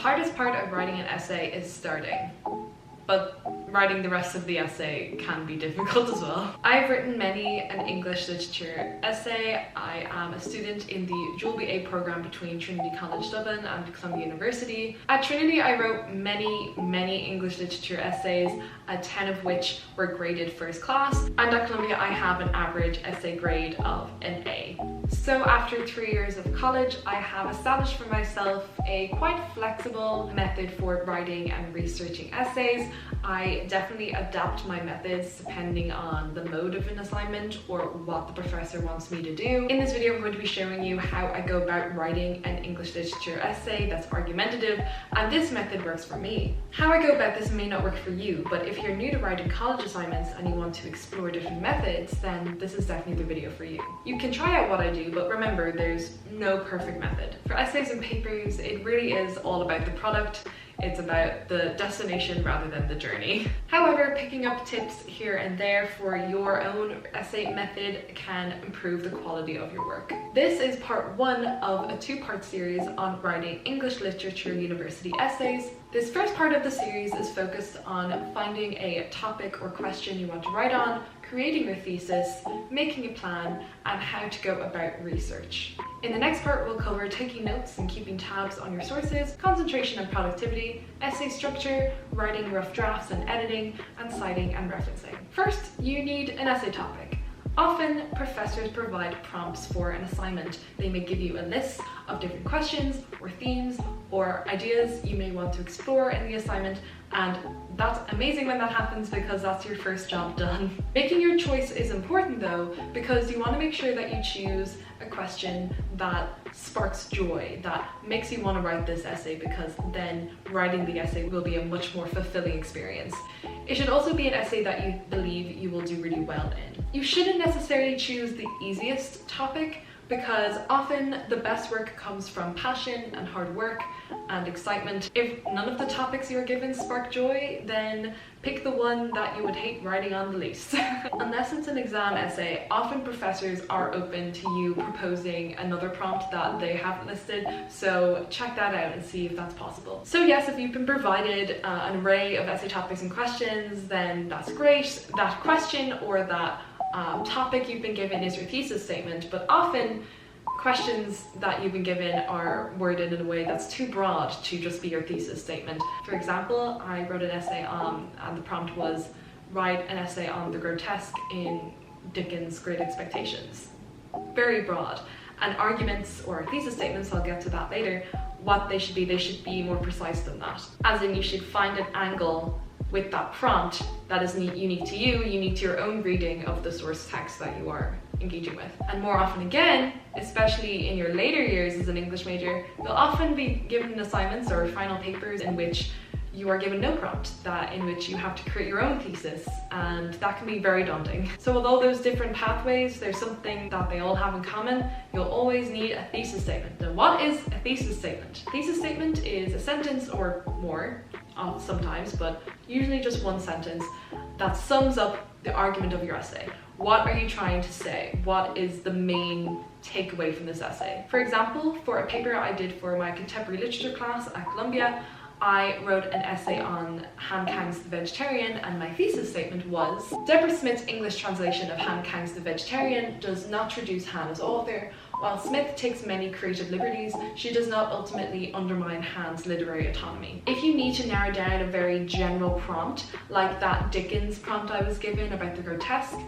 hardest part of writing an essay is starting, but writing the rest of the essay can be difficult as well. I've written many an English literature essay. I am a student in the dual BA program between Trinity College Dublin and Columbia University. At Trinity, I wrote many English literature essays, 10 of which were graded first class, and at Columbia I have an average essay grade of an A. So after 3 years of college, I have established for myself a quite flexible method for writing and researching essays. I definitely adapt my methods depending on the mode of an assignment or what the professor wants me to do. In this video, I'm going to be showing you how I go about writing an English literature essay that's argumentative, and this method works for me. How I go about this may not work for you, but if you're new to writing college assignments and you want to explore different methods, then this is definitely the video for you. You can try out what I do, but remember, there's no perfect method. For essays and papers, it really is all about the product. It's about the destination rather than the journey. However, picking up tips here and there for your own essay method can improve the quality of your work. This is part 1 of a 2-part series on writing English literature university essays. This first part of the series is focused on finding a topic or question you want to write on, creating your thesis, making a plan, and how to go about research. In the next part, we'll cover taking notes and keeping tabs on your sources, concentration and productivity, essay structure, writing rough drafts and editing, and citing and referencing. First, you need an essay topic. Often, professors provide prompts for an assignment. They may give you a list of different questions or themes or ideas you may want to explore in the assignment, and that's amazing when that happens because that's your first job done. Making your choice is important though, because you want to make sure that you choose a question that sparks joy, that makes you want to write this essay, because then writing the essay will be a much more fulfilling experience. It should also be an essay that you believe you will do really well in. You shouldn't necessarily choose the easiest topic, because often the best work comes from passion and hard work and excitement. If none of the topics you're given spark joy, then pick the one that you would hate writing on the least. Unless it's an exam essay, often professors are open to you proposing another prompt that they have listed, so check that out and see if that's possible. So yes, if you've been provided an array of essay topics and questions, then that's great. That question or that topic you've been given is your thesis statement, but often questions that you've been given are worded in a way that's too broad to just be your thesis statement. For example, I wrote an essay and the prompt was write an essay on the grotesque in Dickens' Great Expectations. Very broad. And arguments or thesis statements, I'll get to that later, what they should be more precise than that. As in, you should find an angle with that prompt that is unique to you, unique to your own reading of the source text that you are engaging with. And more often again, especially in your later years as an English major, you'll often be given assignments or final papers in which you are given no prompt, in which you have to create your own thesis, and that can be very daunting. So with all those different pathways, there's something that they all have in common. You'll always need a thesis statement. Now, what is a thesis statement? A thesis statement is a sentence or more, sometimes, but usually just one sentence that sums up the argument of your essay. What are you trying to say? What is the main takeaway from this essay? For example, for a paper I did for my contemporary literature class at Columbia, I wrote an essay on Han Kang's The Vegetarian, and my thesis statement was, Deborah Smith's English translation of Han Kang's The Vegetarian does not traduce Han as author. While Smith takes many creative liberties, she does not ultimately undermine Han's literary autonomy. If you need to narrow down a very general prompt, like that Dickens prompt I was given about the grotesque,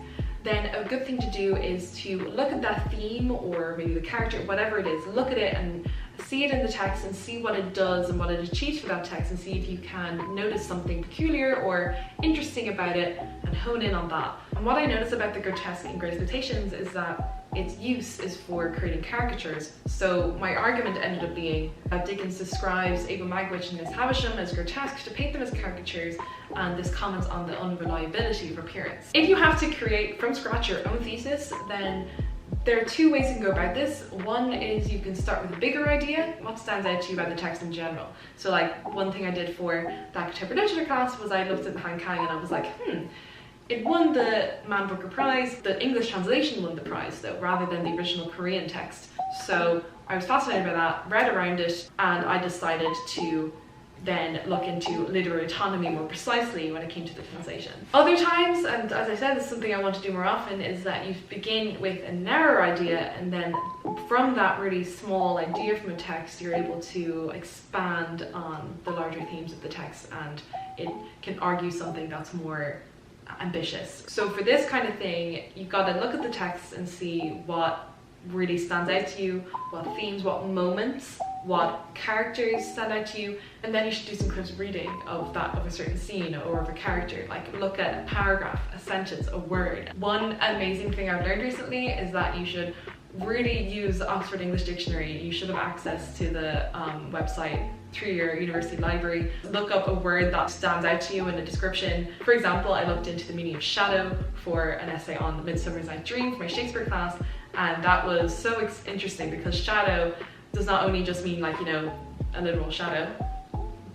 then a good thing to do is to look at that theme or maybe the character, whatever it is, look at it and see it in the text and see what it does and what it achieves for that text, and see if you can notice something peculiar or interesting about it and hone in on that. And what I noticed about the grotesque in Great Expectations is that its use is for creating caricatures. So my argument ended up being that Dickens describes Ava Magwitch and Miss Havisham as grotesque to paint them as caricatures, and this comments on the unreliability of appearance. If you have to create from scratch your own thesis, then there are 2 ways you can go about this. One is you can start with a bigger idea, what stands out to you about the text in general. So like one thing I did for that contemporary literature class was I looked at Han Kang and I was like, it won the Man Booker Prize. The English translation won the prize though, rather than the original Korean text. So I was fascinated by that, read around it, and I decided to then look into literary autonomy more precisely when it came to the translation. Other times, and as I said, this is something I want to do more often, is that you begin with a narrow idea, and then from that really small idea from a text, you're able to expand on the larger themes of the text, and it can argue something that's more ambitious. So for this kind of thing, you've got to look at the text and see what really stands out to you, what themes, what moments, what characters stand out to you, and then you should do some close reading of a certain scene or of a character. Like look at a paragraph, a sentence, a word. One amazing thing I've learned recently is that you should really use the Oxford English Dictionary. You should have access to the website through your university library. Look up a word that stands out to you in a description. For example, I looked into the meaning of shadow for an essay on Midsummer's Night's Dream for my Shakespeare class, and that was so interesting because shadow does not only just mean like, you know, a literal shadow,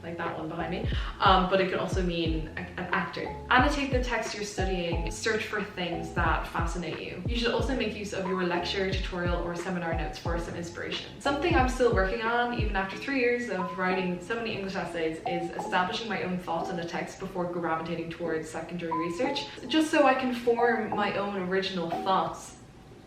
like that one behind me, but it can also mean an actor. Annotate the text you're studying, search for things that fascinate you. You should also make use of your lecture, tutorial, or seminar notes for some inspiration. Something I'm still working on, even after 3 years of writing so many English essays, is establishing my own thoughts on a text before gravitating towards secondary research, just so I can form my own original thoughts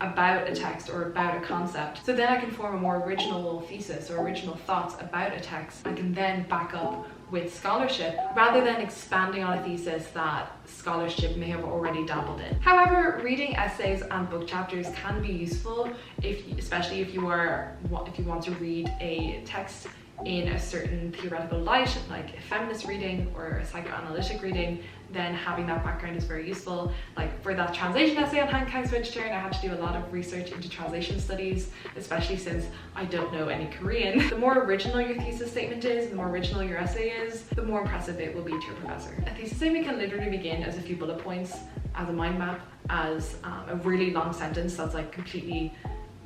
about a text or about a concept. So then I can form a more original thesis or original thoughts about a text and can then back up with scholarship rather than expanding on a thesis that scholarship may have already dabbled in. However, reading essays and book chapters can be useful, especially if you want to read a text in a certain theoretical light, like a feminist reading or a psychoanalytic reading, then having that background is very useful. Like for that translation essay on Han Kang's Vegetarian, I had to do a lot of research into translation studies, especially since I don't know any Korean. The more original your thesis statement is, the more original your essay is, the more impressive it will be to your professor. A thesis statement can literally begin as a few bullet points, as a mind map, as a really long sentence that's like completely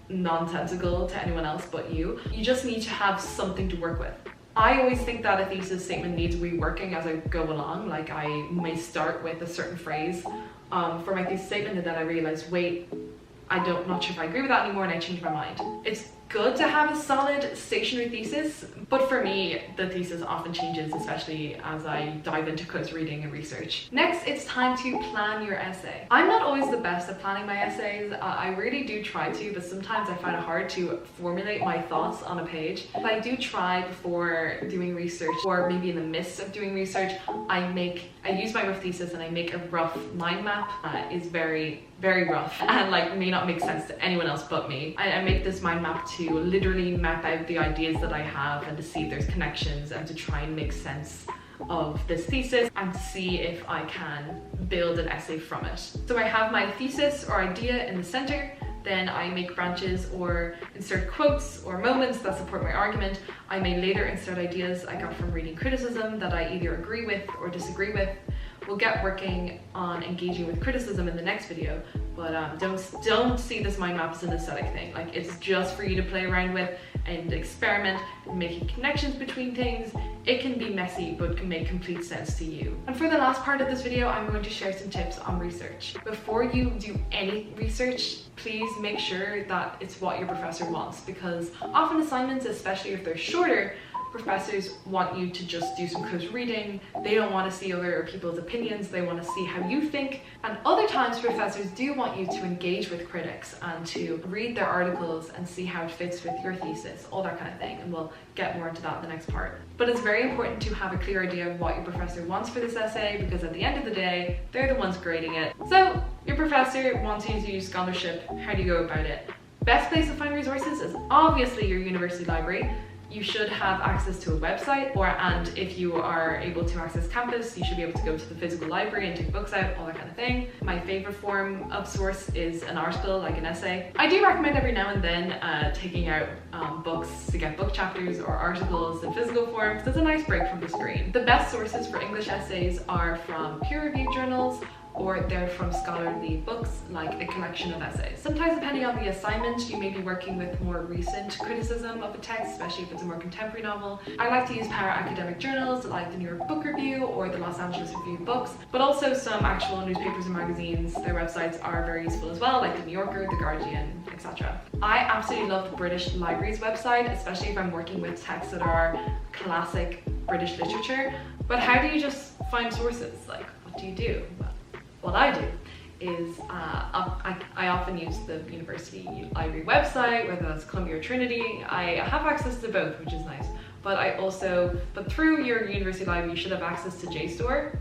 nonsensical to anyone else but you. You just need to have something to work with. I always think that a thesis statement needs reworking as I go along. Like I may start with a certain phrase for my thesis statement, and then I realize, wait, not sure if I agree with that anymore, and I change my mind. It's good to have a solid stationary thesis, but for me, the thesis often changes, especially as I dive into close reading and research. Next, it's time to plan your essay. I'm not always the best at planning my essays. I really do try to, but sometimes I find it hard to formulate my thoughts on a page. If I do try before doing research, or maybe in the midst of doing research, I use my rough thesis and I make a rough mind map. It's very rough and like may not make sense to anyone else but me. I make this mind map to literally map out the ideas that I have and to see if there's connections and to try and make sense of this thesis and to see if I can build an essay from it. So I have my thesis or idea in the center, then I make branches or insert quotes or moments that support my argument. I may later insert ideas I got from reading criticism that I either agree with or disagree with. We'll get working on engaging with criticism in the next video, but don't see this mind map as an aesthetic thing. Like it's just for you to play around with and experiment and making connections between things. It can be messy, but can make complete sense to you. And for the last part of this video, I'm going to share some tips on research. Before you do any research, please make sure that it's what your professor wants, because often assignments, especially if they're shorter, professors want you to just do some close reading. They don't want to see other people's opinions. They want to see how you think. And other times professors do want you to engage with critics and to read their articles and see how it fits with your thesis, all that kind of thing. And we'll get more into that in the next part. But it's very important to have a clear idea of what your professor wants for this essay, because at the end of the day, they're the ones grading it. So your professor wants you to use scholarship. How do you go about it? Best place to find resources is obviously your university library. You should have access to a website, and if you are able to access campus, you should be able to go to the physical library and take books out, all that kind of thing. My favorite form of source is an article, like an essay. I do recommend every now and then taking out books to get book chapters or articles in physical form, because it's a nice break from the screen. The best sources for English essays are from peer-reviewed journals or they're from scholarly books like a collection of essays. Sometimes depending on the assignment, you may be working with more recent criticism of a text, especially if it's a more contemporary novel. I like to use para-academic journals like the New York Book Review or the Los Angeles Review of Books, but also some actual newspapers and magazines. Their websites are very useful as well, like the New Yorker, the Guardian, etc. I absolutely love the British Library's website, especially if I'm working with texts that are classic British literature. But how do you just find sources? Like, what do you do? Well, what I do is I often use the university library website, whether that's Columbia or Trinity. I have access to both, which is nice. But through your university library, you should have access to JSTOR.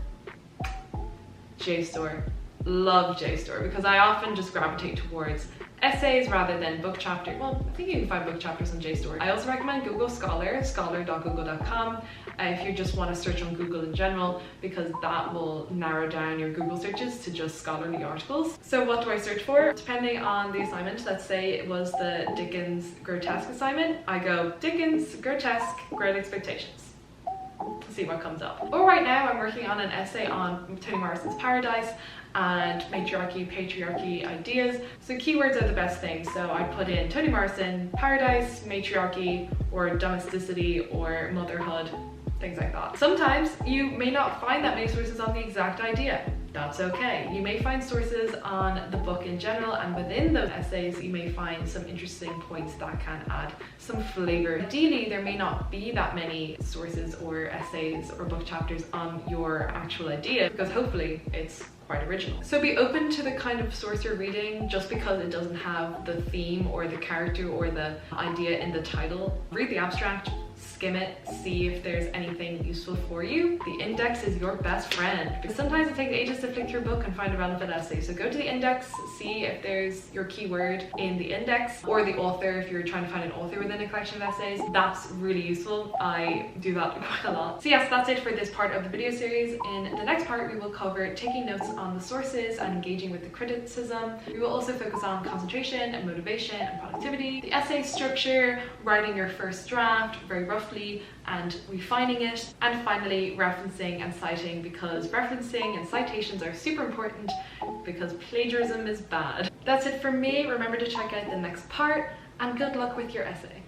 JSTOR. Love JSTOR because I often just gravitate towards essays rather than book chapters. Well, I think you can find book chapters on JSTOR. I also recommend Google Scholar, scholar.google.com, if you just want to search on Google in general, because that will narrow down your Google searches to just scholarly articles. So what do I search for? Depending on the assignment, let's say it was the Dickens grotesque assignment, I go Dickens grotesque Great Expectations. See what comes up. But right now I'm working on an essay on Toni Morrison's Paradise and matriarchy, patriarchy ideas. So keywords are the best thing. So I put in Toni Morrison, Paradise, matriarchy, or domesticity, or motherhood, things like that. Sometimes you may not find that many sources on the exact idea. That's okay. You may find sources on the book in general, and within those essays you may find some interesting points that can add some flavor. Ideally, there may not be that many sources or essays or book chapters on your actual idea, because hopefully it's quite original. So be open to the kind of source you're reading. Just because it doesn't have the theme or the character or the idea in the title, read the abstract, skim it, see if there's anything useful for you. The index is your best friend, because sometimes it takes ages to flick through a book and find a relevant essay. So go to the index, see if there's your keyword in the index, or the author if you're trying to find an author within a collection of essays. That's really useful. I do that quite a lot. So yes, that's it for this part of the video series. In the next part, we will cover taking notes on the sources and engaging with the criticism. We will also focus on concentration and motivation and productivity, the essay structure, writing your first draft very roughly and refining it, and finally referencing and citing, because referencing and citations are super important because plagiarism is bad. That's it from me. Remember to check out the next part, and good luck with your essay.